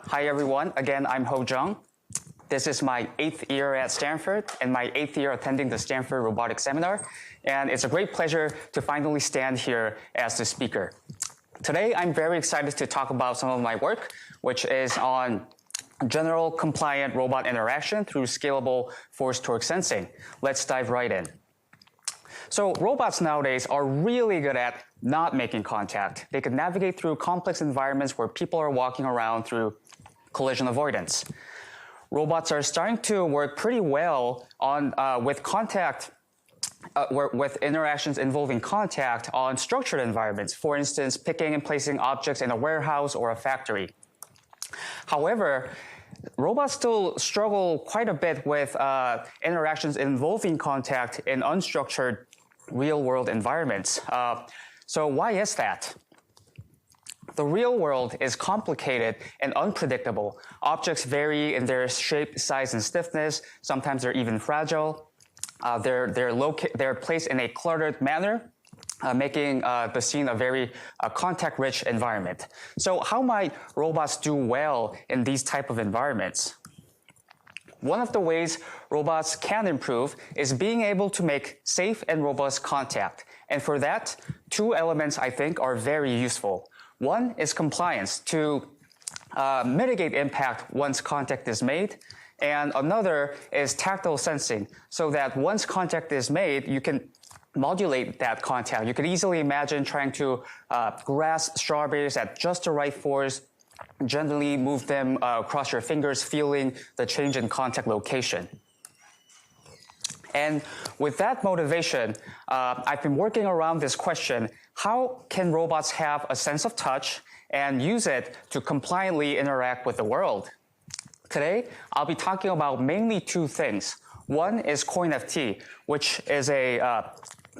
Hi everyone, again I'm Hojung. This is my 8th year at Stanford and my 8th year attending the Stanford Robotics seminar, and it's a great pleasure to finally stand here as the speaker. Today I'm very excited to talk about some of my work, which is on general compliant robot interaction through scalable force-torque sensing. Let's dive right in. So robots nowadays are really good at not making contact. They can navigate through complex environments where people are walking around through collision avoidance. Robots are starting to work pretty well on with interactions involving contact on structured environments. For instance, picking and placing objects in a warehouse or a factory. However, robots still struggle quite a bit with interactions involving contact in unstructured real-world environments. So why is that? The real world is complicated and unpredictable. Objects vary in their shape, size, and stiffness. Sometimes they're even fragile. They're placed in a cluttered manner, making the scene a very contact-rich environment. So how might robots do well in these type of environments? One of the ways robots can improve is being able to make safe and robust contact. And for that, two elements I think are very useful. One is compliance, to mitigate impact once contact is made. And another is tactile sensing, so that once contact is made, you can modulate that contact. You can easily imagine trying to grasp strawberries at just the right force, gently move them across your fingers, feeling the change in contact location. And with that motivation, I've been working around this question: how can robots have a sense of touch and use it to compliantly interact with the world? Today, I'll be talking about mainly two things. One is CoinFT, which is a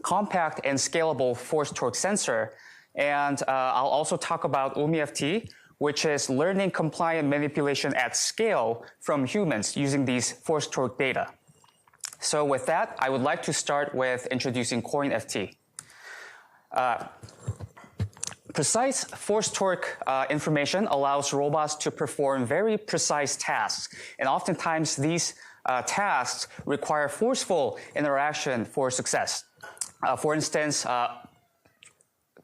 compact and scalable force-torque sensor. And I'll also talk about UMI-FT, which is learning compliant manipulation at scale from humans using these force-torque data. So with that, I would like to start with introducing CoinFT. Precise force-torque information allows robots to perform very precise tasks, and oftentimes these tasks require forceful interaction for success. For instance,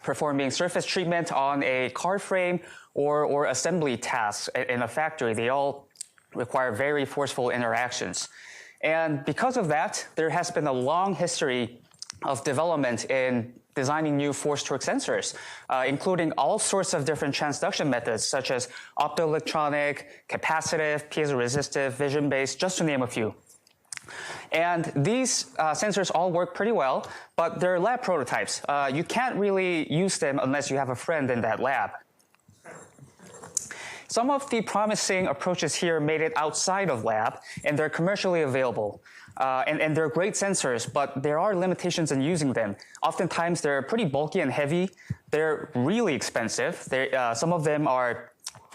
performing surface treatment on a car frame or assembly tasks in a factory, they all require very forceful interactions. And because of that, there has been a long history of development in designing new force-torque sensors, including all sorts of different transduction methods, such as optoelectronic, capacitive, piezoresistive, vision-based, just to name a few. And these sensors all work pretty well, but they're lab prototypes. You can't really use them unless you have a friend in that lab. Some of the promising approaches here made it outside of lab, and they're commercially available. And they're great sensors, but there are limitations in using them. Oftentimes, they're pretty bulky and heavy. They're really expensive. Some of them are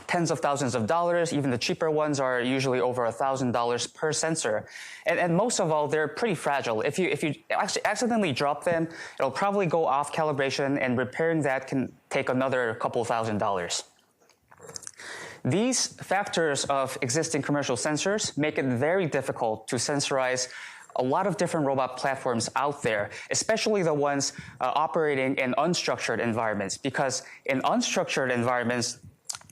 tens of thousands of dollars. Even the cheaper ones are usually over $1,000 per sensor. And most of all, they're pretty fragile. If you actually accidentally drop them, it'll probably go off calibration, and repairing that can take another couple $1,000s. These factors of existing commercial sensors make it very difficult to sensorize a lot of different robot platforms out there, especially the ones operating in unstructured environments, because in unstructured environments,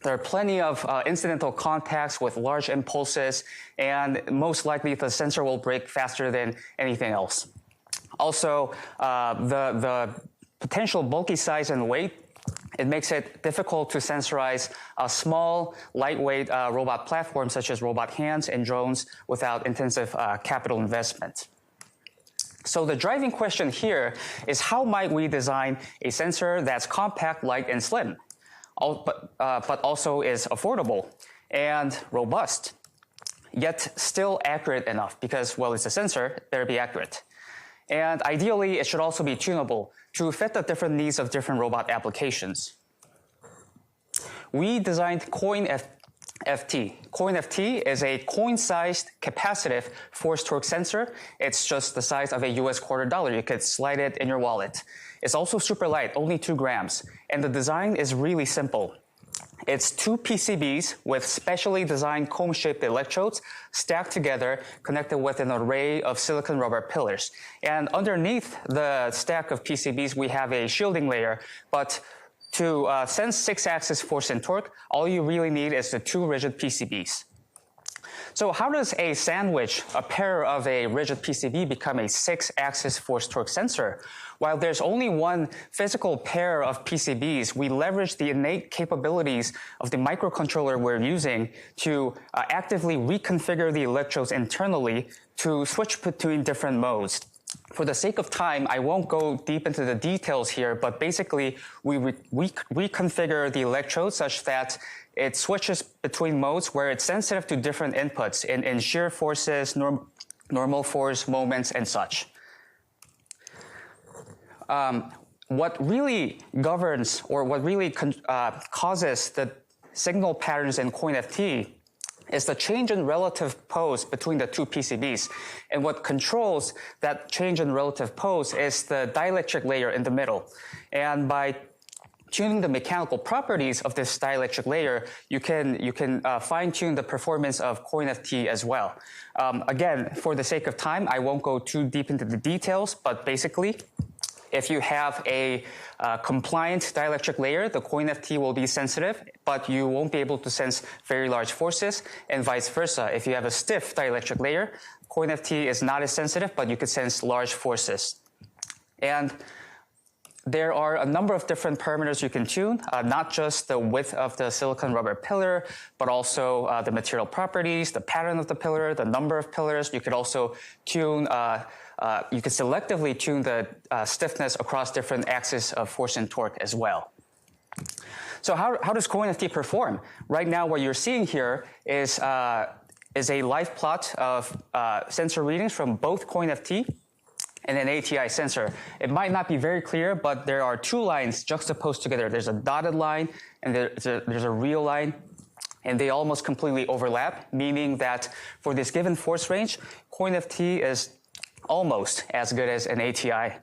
there are plenty of incidental contacts with large impulses, and most likely the sensor will break faster than anything else. Also, the potential bulky size and weight, it makes it difficult to sensorize a small, lightweight robot platform such as robot hands and drones without intensive capital investment. So the driving question here is, how might we design a sensor that's compact, light, and slim, but also is affordable and robust, yet still accurate enough? Because, well, it's a sensor, it better be accurate. And ideally, it should also be tunable to fit the different needs of different robot applications. We designed CoinFT. CoinFT is a coin-sized capacitive force-torque sensor. It's just the size of a US $2. You could slide it in your wallet. It's also super light, only 2 grams. And the design is really simple. It's two PCBs with specially designed comb-shaped electrodes stacked together, connected with an array of silicon rubber pillars. And underneath the stack of PCBs, we have a shielding layer. But to sense 6-axis force and torque, all you really need is the two rigid PCBs. So how does a sandwich, a pair of a rigid PCB, become a 6-axis force-torque sensor? While there's only one physical pair of PCBs, we leverage the innate capabilities of the microcontroller we're using to actively reconfigure the electrodes internally to switch between different modes. For the sake of time, I won't go deep into the details here, but basically we reconfigure the electrode such that it switches between modes where it's sensitive to different inputs in shear forces, normal force, moments, and such. What really governs or what really causes the signal patterns in CoinFT is the change in relative pose between the two PCBs. And what controls that change in relative pose is the dielectric layer in the middle. And by tuning the mechanical properties of this dielectric layer, you can fine-tune the performance of CoinFT as well. Again, for the sake of time, I won't go too deep into the details, but basically, if you have a compliant dielectric layer, the CoinFT will be sensitive, but you won't be able to sense very large forces, and vice versa. If you have a stiff dielectric layer, CoinFT is not as sensitive, but you could sense large forces. And there are a number of different parameters you can tune, not just the width of the silicon rubber pillar, but also the material properties, the pattern of the pillar, the number of pillars. You could also tune you can selectively tune the stiffness across different axes of force and torque as well. So how does CoinFT perform? Right now, what you're seeing here is a live plot of sensor readings from both CoinFT and an ATI sensor. It might not be very clear, but there are two lines juxtaposed together. There's a dotted line and there's a real line, and they almost completely overlap, meaning that for this given force range, CoinFT is almost as good as an ATI.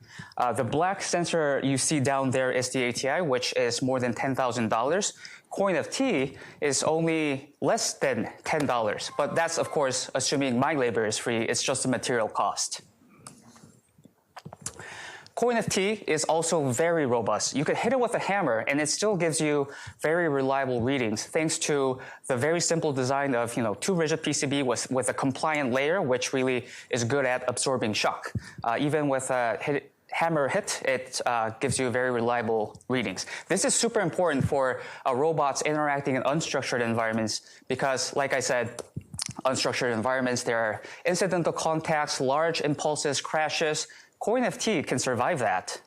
The black sensor you see down there is the ATI, which is more than $10,000. CoinFT is only less than $10, but that's, of course, assuming my labor is free. It's just the material cost. CoinFT is also very robust. You could hit it with a hammer and it still gives you very reliable readings thanks to the very simple design of two rigid PCB with a compliant layer, which really is good at absorbing shock. Even with a hammer hit, it gives you very reliable readings. This is super important for robots interacting in unstructured environments because, like I said, unstructured environments, there are incidental contacts, large impulses, crashes. CoinFT can survive that.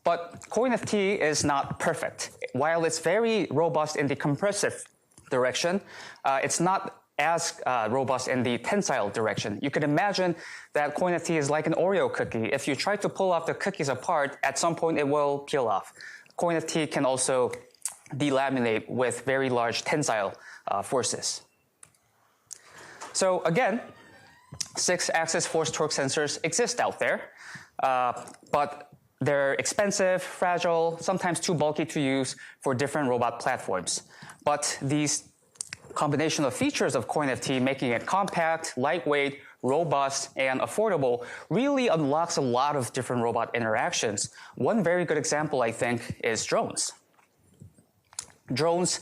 But CoinFT is not perfect. While it's very robust in the compressive direction, it's not as robust in the tensile direction. You could imagine that CoinFT is like an Oreo cookie. If you try to pull off the cookies apart, at some point it will peel off. CoinFT can also delaminate with very large tensile forces. So again, 6-axis force-torque sensors exist out there, but they're expensive, fragile, sometimes too bulky to use for different robot platforms. But these combination of features of CoinFT, making it compact, lightweight, robust, and affordable, really unlocks a lot of different robot interactions. One very good example, I think, is drones. Drones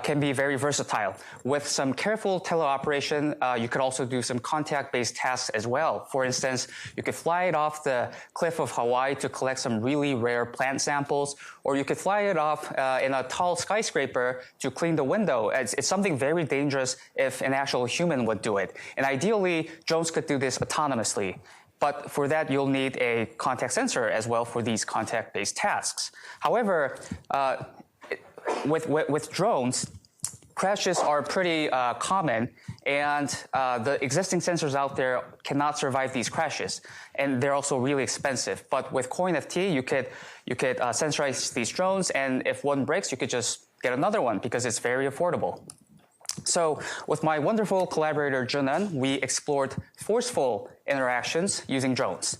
can be very versatile. With some careful teleoperation, you could also do some contact-based tasks as well. For instance, you could fly it off the cliff of Hawaii to collect some really rare plant samples, or you could fly it off in a tall skyscraper to clean the window. It's something very dangerous if an actual human would do it. And ideally, drones could do this autonomously. But for that, you'll need a contact sensor as well for these contact-based tasks. However, with drones, crashes are pretty common, and the existing sensors out there cannot survive these crashes, and they're also really expensive. But with CoinFT, you could sensorize these drones, and if one breaks, you could just get another one because it's very affordable. So with my wonderful collaborator Junan, we explored forceful interactions using drones.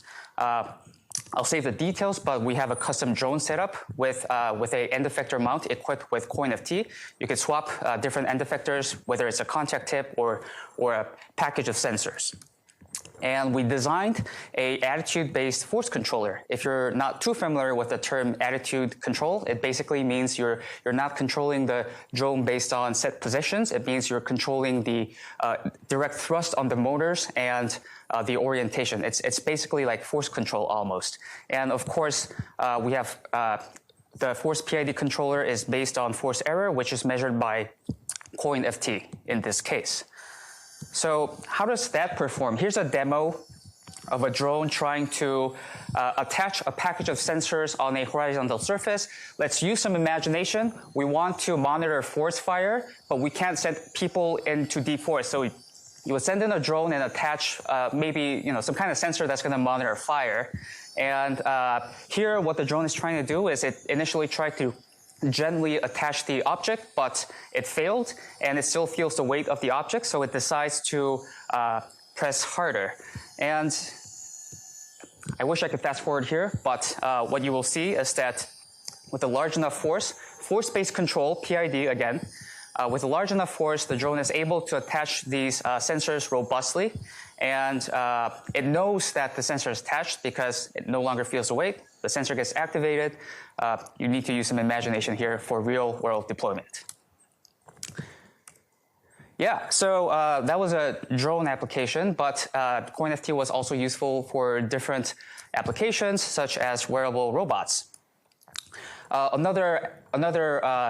I'll save the details, but we have a custom drone setup with a end effector mount equipped with CoinFT. You can swap different end effectors, whether it's a contact tip or a package of sensors. And we designed a attitude-based force controller. If you're not too familiar with the term attitude control, it basically means you're not controlling the drone based on set positions. It means you're controlling the direct thrust on the motors and the orientation. It's basically like force control almost. And of course, we have the force PID controller is based on force error, which is measured by CoinFT in this case. So how does that perform? Here's a demo of a drone trying to attach a package of sensors on a horizontal surface. Let's use some imagination. We want to monitor forest fire, but we can't send people into deep forest. So you would send in a drone and attach maybe some kind of sensor that's going to monitor fire. And here, what the drone is trying to do is it initially tried to gently attach the object, but it failed, and it still feels the weight of the object, so it decides to press harder. And I wish I could fast forward here, but what you will see is that with a large enough force-based control, PID again, with a large enough force, the drone is able to attach these sensors robustly, and it knows that the sensor is attached because it no longer feels the weight. The sensor gets activated. You need to use some imagination here for real-world deployment. Yeah, so that was a drone application, but CoinFT was also useful for different applications, such as wearable robots. Another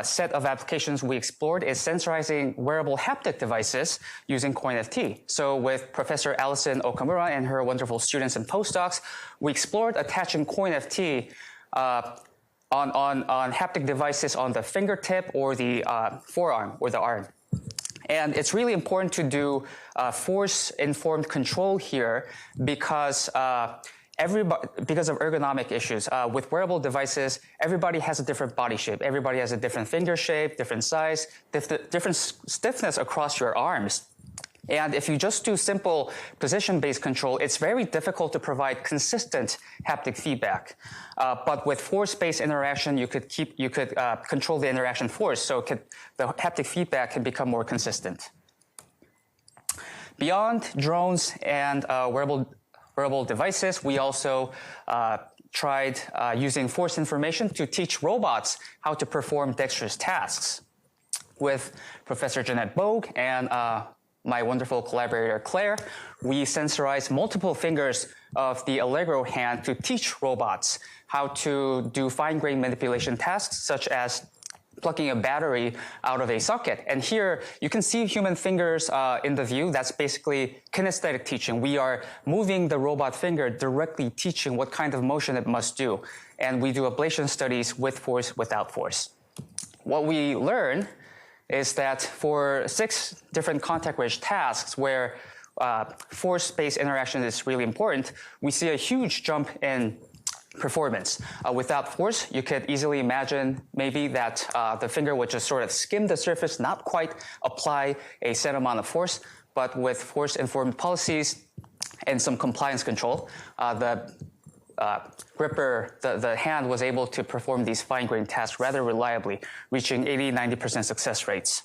set of applications we explored is sensorizing wearable haptic devices using CoinFT. So with Professor Alison Okamura and her wonderful students and postdocs, we explored attaching CoinFT on haptic devices on the fingertip or the forearm or the arm. And it's really important to do force-informed control here because because of ergonomic issues. With wearable devices, everybody has a different body shape. Everybody has a different finger shape, different size, different stiffness across your arms. And if you just do simple position-based control, it's very difficult to provide consistent haptic feedback. But with force-based interaction, you could control the interaction force, so the haptic feedback can become more consistent. Beyond drones and wearable devices, we also tried using force information to teach robots how to perform dexterous tasks. With Professor Jeanette Bogue and my wonderful collaborator Claire, we sensorized multiple fingers of the Allegro hand to teach robots how to do fine-grained manipulation tasks, such as plugging a battery out of a socket. And here, you can see human fingers in the view. That's basically kinesthetic teaching. We are moving the robot finger, directly teaching what kind of motion it must do. And we do ablation studies with force, without force. What we learn is that for 6 different contact-rich tasks where force-based interaction is really important, we see a huge jump in performance. Without force, you could easily imagine maybe that the finger would just sort of skim the surface, not quite apply a set amount of force, but with force-informed policies and some compliance control, the gripper, the hand was able to perform these fine-grained tasks rather reliably, reaching 80–90% success rates.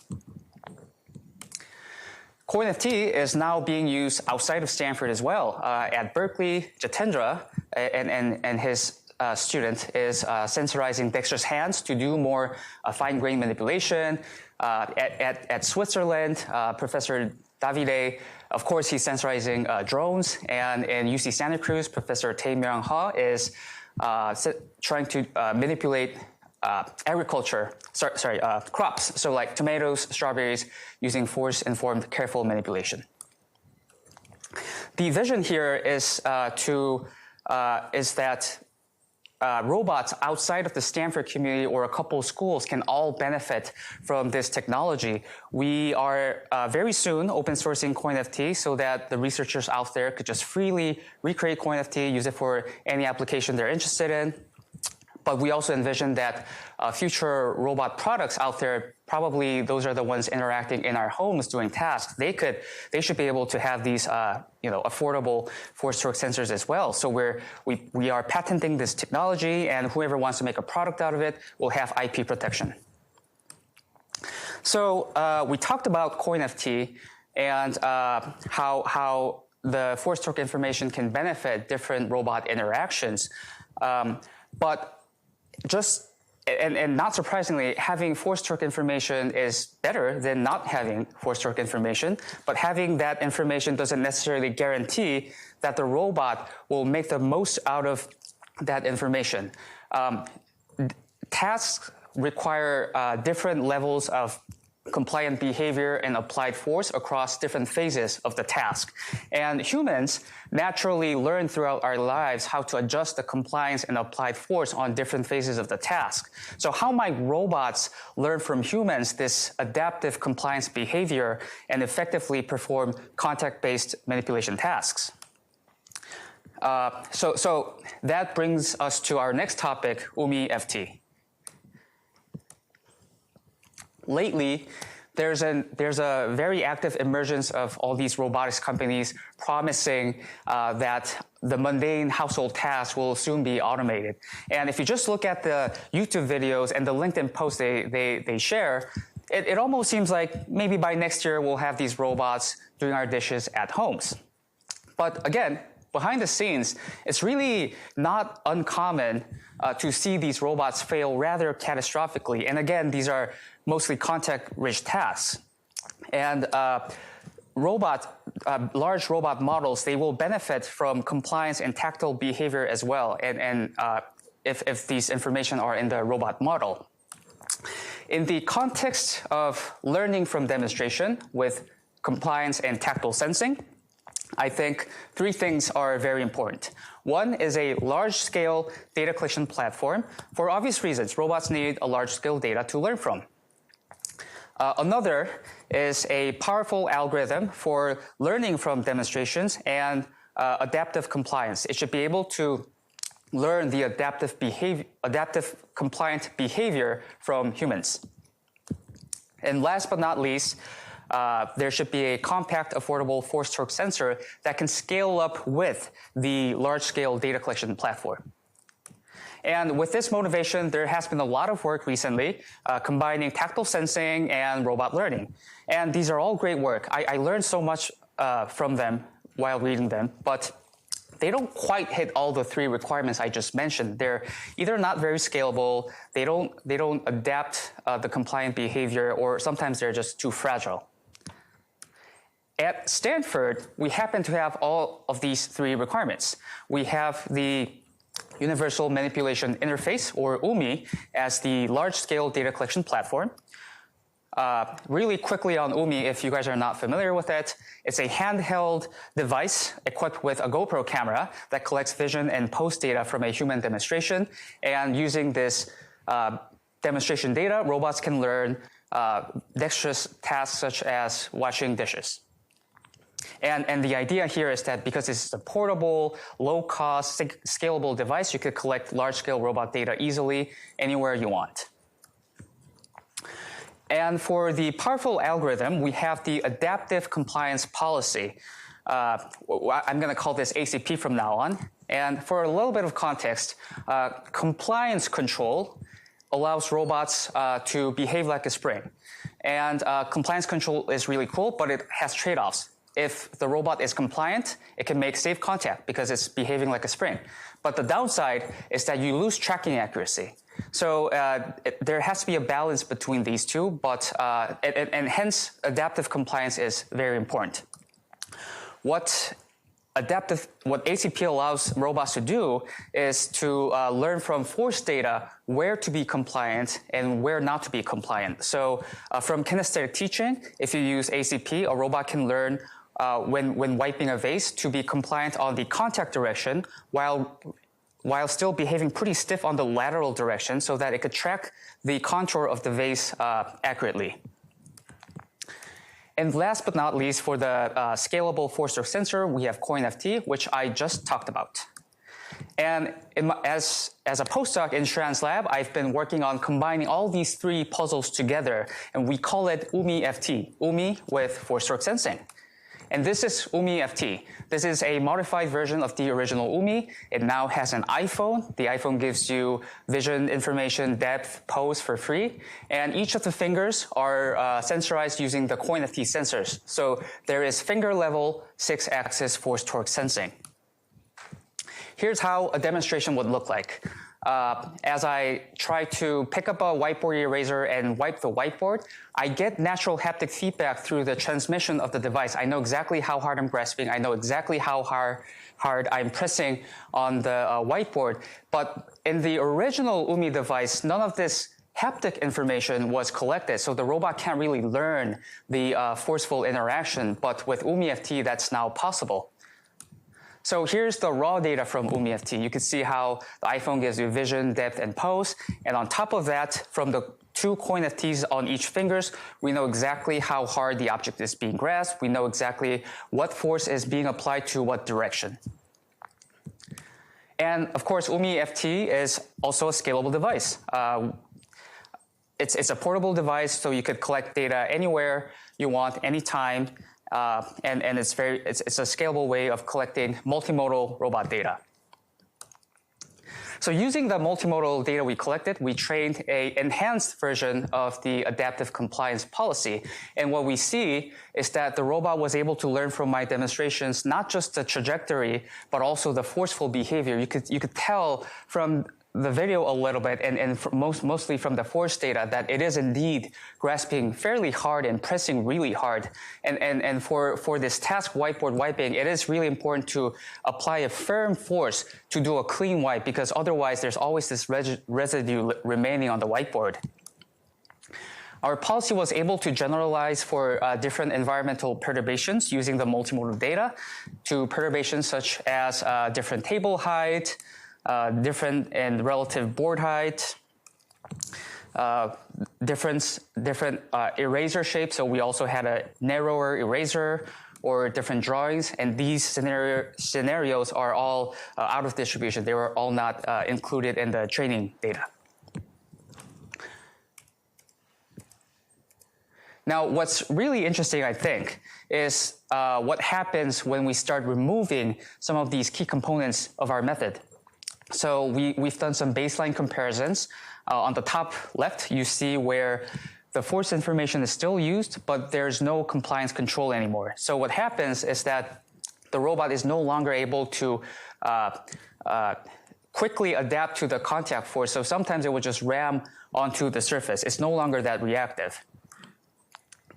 CoinFT is now being used outside of Stanford as well. At Berkeley, Jitendra and his student is sensorizing dexterous hands to do more fine-grained manipulation. At Switzerland, Professor Davide, of course, he's sensorizing drones. And in UC Santa Cruz, Professor Tae Myung Ha is trying to manipulate crops, so like tomatoes, strawberries, using force-informed careful manipulation. The vision here is that robots outside of the Stanford community or a couple schools can all benefit from this technology. We are very soon open sourcing CoinFT so that the researchers out there could just freely recreate CoinFT, use it for any application they're interested in. But we also envision that future robot products out there, probably those are the ones interacting in our homes doing tasks. They should be able to have these, affordable force-torque sensors as well. So we are patenting this technology, and whoever wants to make a product out of it will have IP protection. So we talked about CoinFT and how the force-torque information can benefit different robot interactions, but and not surprisingly, having force-torque information is better than not having force-torque information, but having that information doesn't necessarily guarantee that the robot will make the most out of that information. Tasks require different levels of compliant behavior and applied force across different phases of the task. And humans naturally learn throughout our lives how to adjust the compliance and applied force on different phases of the task. So how might robots learn from humans this adaptive compliance behavior and effectively perform contact-based manipulation tasks? So that brings us to our next topic, UMI-FT. Lately, there's a very active emergence of all these robotics companies promising that the mundane household tasks will soon be automated. And if you just look at the YouTube videos and the LinkedIn posts they share, it almost seems like maybe by next year we'll have these robots doing our dishes at homes. But again, behind the scenes, it's really not uncommon to see these robots fail rather catastrophically. And again, these are mostly contact-rich tasks. And large robot models, they will benefit from compliance and tactile behavior as well, and if these information are in the robot model. In the context of learning from demonstration with compliance and tactile sensing, I think three things are very important. One is a large-scale data collection platform. For obvious reasons, robots need a large-scale data to learn from. Another is a powerful algorithm for learning from demonstrations and adaptive compliance. It should be able to learn the adaptive compliant behavior from humans. And last but not least, there should be a compact, affordable force-torque sensor that can scale up with the large-scale data collection platform. And with this motivation, there has been a lot of work recently combining tactile sensing and robot learning. And these are all great work. I learned so much from them while reading them, but they don't quite hit all the three requirements I just mentioned. They're either not very scalable, they don't adapt the compliant behavior, or sometimes they're just too fragile. At Stanford, we happen to have all of these three requirements. We have the Universal Manipulation Interface, or UMI, as the large-scale data collection platform. Really quickly on UMI, if you guys are not familiar with it, it's a handheld device equipped with a GoPro camera that collects vision and post data from a human demonstration. And using this demonstration data, robots can learn dexterous tasks such as washing dishes. And the idea here is that because it's a portable, low-cost, scalable device, you could collect large-scale robot data easily anywhere you want. And for the powerful algorithm, we have the adaptive compliance policy. I'm going to call this ACP from now on. And for a little bit of context, compliance control allows robots to behave like a spring. And compliance control is really cool, but it has trade-offs. If the robot is compliant, it can make safe contact because it's behaving like a spring. But the downside is that you lose tracking accuracy. So there has to be a balance between these two, but and hence adaptive compliance is very important. What ACP allows robots to do is to learn from force data where to be compliant and where not to be compliant. So from kinesthetic teaching, if you use ACP, a robot can learn when wiping a vase to be compliant on the contact direction while still behaving pretty stiff on the lateral direction so that it could track the contour of the vase accurately. And last but not least, for the scalable force-torque sensor, we have CoinFT, which I just talked about. And as a postdoc in Shran's lab, I've been working on combining all these three puzzles together, and we call it UMI-FT, UMI with force torque sensing. And this is UMI-FT. This is a modified version of the original UMI. It now has an iPhone. The iPhone gives you vision information, depth, pose for free. And each of the fingers are sensorized using the CoinFT sensors. So there is finger level 6-axis force torque sensing. Here's how a demonstration would look like. As I try to pick up a whiteboard eraser and wipe the whiteboard, I get natural haptic feedback through the transmission of the device. I know exactly how hard I'm grasping. I know exactly how hard I'm pressing on the whiteboard. But in the original UMI device, none of this haptic information was collected, so the robot can't really learn the forceful interaction. But with UMI-FT, that's now possible. So here's the raw data from UMI-FT. You can see how the iPhone gives you vision, depth, and pose. And on top of that, from the 2 CoinFTs on each fingers, we know exactly how hard the object is being grasped. We know exactly what force is being applied to what direction. And of course, UMI-FT is also a scalable device. It's a portable device, so you could collect data anywhere you want, anytime. And it's a scalable way of collecting multimodal robot data. So using the multimodal data we collected, we trained an enhanced version of the adaptive compliance policy. And what we see is that the robot was able to learn from my demonstrations, not just the trajectory, but also the forceful behavior. You could tell from the video a little bit, and mostly from the force data, that it is indeed grasping fairly hard and pressing really hard. And for this task whiteboard wiping, it is really important to apply a firm force to do a clean wipe, because otherwise there's always this residue remaining on the whiteboard. Our policy was able to generalize for different environmental perturbations using the multimodal data to perturbations such as different table height, different and relative board height, different eraser shapes. So we also had a narrower eraser or different drawings, and these scenarios are all out of distribution. They were all not included in the training data. Now, what's really interesting, I think, is what happens when we start removing some of these key components of our method. So we've done some baseline comparisons. On the top left, you see where the force information is still used, but there's no compliance control anymore. So what happens is that the robot is no longer able to quickly adapt to the contact force. So sometimes it would just ram onto the surface. It's no longer that reactive.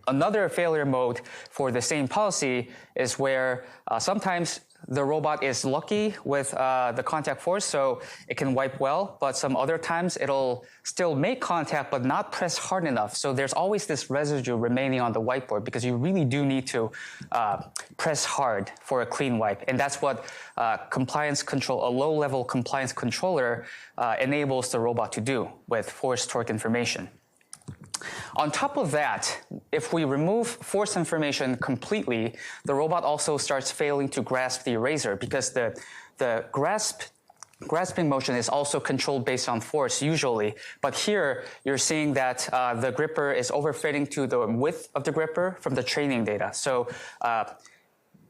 Another failure mode for the same policy is where sometimes the robot is lucky with the contact force, so it can wipe well, but some other times it'll still make contact but not press hard enough. So there's always this residue remaining on the whiteboard, because you really do need to press hard for a clean wipe. And that's what compliance control, a low-level compliance controller enables the robot to do with force torque information. On top of that, if we remove force information completely, the robot also starts failing to grasp the eraser, because the grasping motion is also controlled based on force usually. But here, you're seeing that the gripper is overfitting to the width of the gripper from the training data. So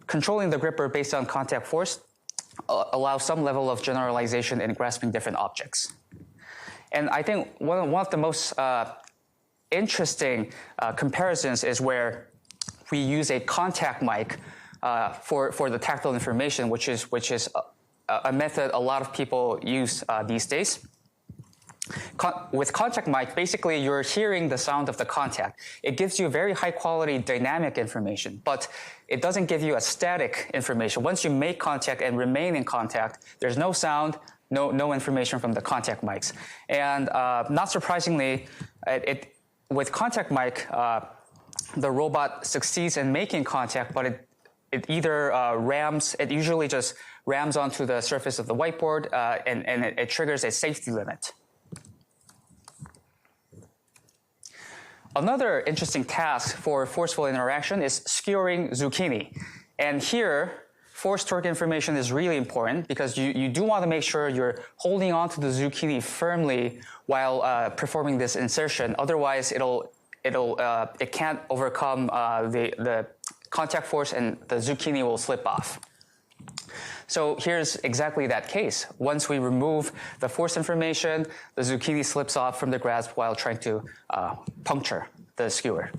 controlling the gripper based on contact force allows some level of generalization in grasping different objects. And I think one of the most interesting comparisons is where we use a contact mic for the tactile information, which is a method a lot of people use these days. With contact mic, basically you're hearing the sound of the contact. It gives you very high quality dynamic information, but it doesn't give you a static information. Once you make contact and remain in contact, there's no sound, no information from the contact mics. And not surprisingly, with contact mic, the robot succeeds in making contact, but it either it usually just rams onto the surface of the whiteboard, and it triggers a safety limit. Another interesting task for forceful interaction is skewering zucchini. And here, force torque information is really important because you do want to make sure you're holding on to the zucchini firmly while performing this insertion. Otherwise, it can't overcome the contact force and the zucchini will slip off. So here's exactly that case. Once we remove the force information, the zucchini slips off from the grasp while trying to puncture the skewer.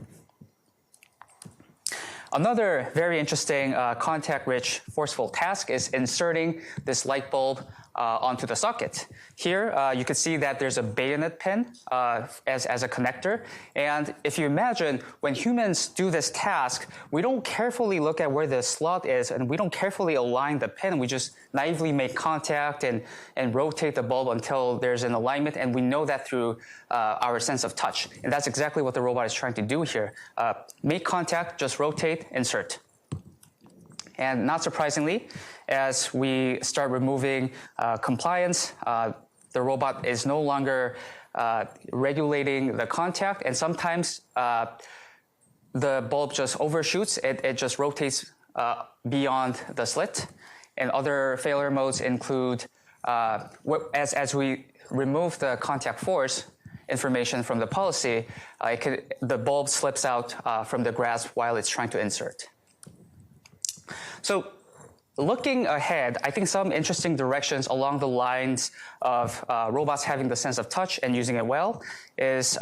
Another very interesting contact-rich forceful task is inserting this light bulb onto the socket. Here, you can see that there's a bayonet pin as a connector. And if you imagine, when humans do this task, we don't carefully look at where the slot is, and we don't carefully align the pin. We just naively make contact and rotate the bulb until there's an alignment, and we know that through our sense of touch. And that's exactly what the robot is trying to do here. Make contact, just rotate, insert. And not surprisingly, as we start removing compliance, the robot is no longer regulating the contact, and sometimes the bulb just overshoots. It just rotates beyond the slit. And other failure modes include, as we remove the contact force information from the policy, the bulb slips out from the grasp while it's trying to insert. So looking ahead, I think some interesting directions along the lines of robots having the sense of touch and using it well is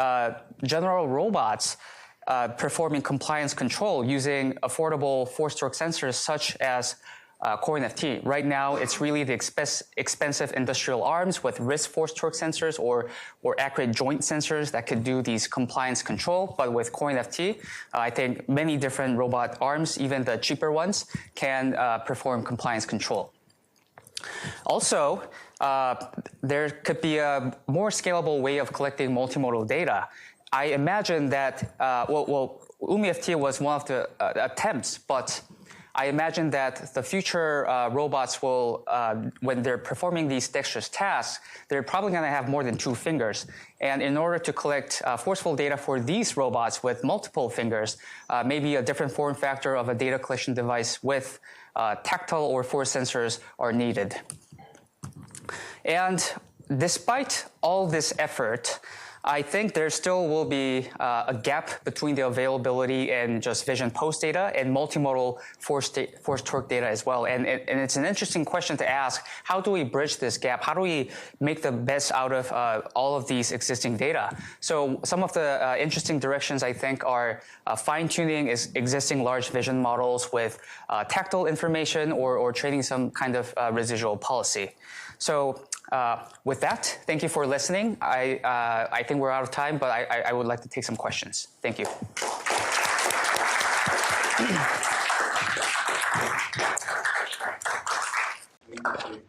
general robots performing compliance control using affordable force torque sensors such as CoinFT. Right now, it's really the expensive industrial arms with wrist force torque sensors or accurate joint sensors that could do these compliance control. But with CoinFT, I think many different robot arms, even the cheaper ones, can perform compliance control. Also, there could be a more scalable way of collecting multimodal data. I imagine that, UMI-FT was one of the attempts, but I imagine that the future robots will, when they're performing these dexterous tasks, they're probably going to have more than 2 fingers. And in order to collect forceful data for these robots with multiple fingers, maybe a different form factor of a data collection device with tactile or force sensors are needed. And despite all this effort, I think there still will be a gap between the availability and just vision post data and multimodal force torque data as well. And it's an interesting question to ask. How do we bridge this gap? How do we make the best out of all of these existing data? So some of the interesting directions, I think, are fine-tuning existing large vision models with tactile information or training some kind of residual policy. So with that, thank you for listening. I think we're out of time, but I would like to take some questions. Thank you.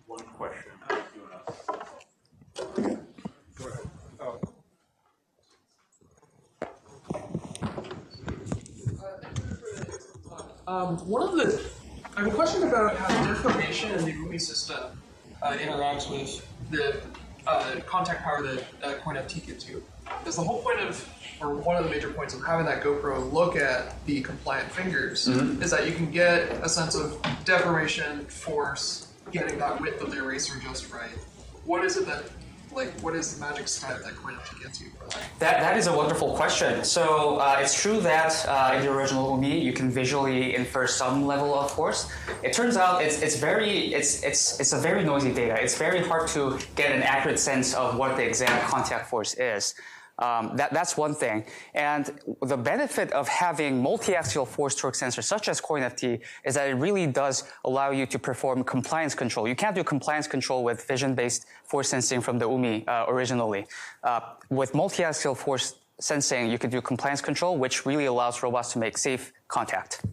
One question. I have a question about how the information in the UMI system interacts with the contact power that CoinFT gives you. Because the whole point of, or one of the major points of having that GoPro look at the compliant fingers is that you can get a sense of deformation, force, getting that width of the eraser just right. What is it that, what is the magic step that CoinFT gets you for that? That is a wonderful question. So it's true that in the original UMI, you can visually infer some level of force. It turns out it's a very noisy data. It's very hard to get an accurate sense of what the exact contact force is. That's one thing. And the benefit of having multi-axial force torque sensors such as CoinFT is that it really does allow you to perform compliance control. You can't do compliance control with vision-based force sensing from the UMI originally. With multi-axial force sensing, you can do compliance control, which really allows robots to make safe contact.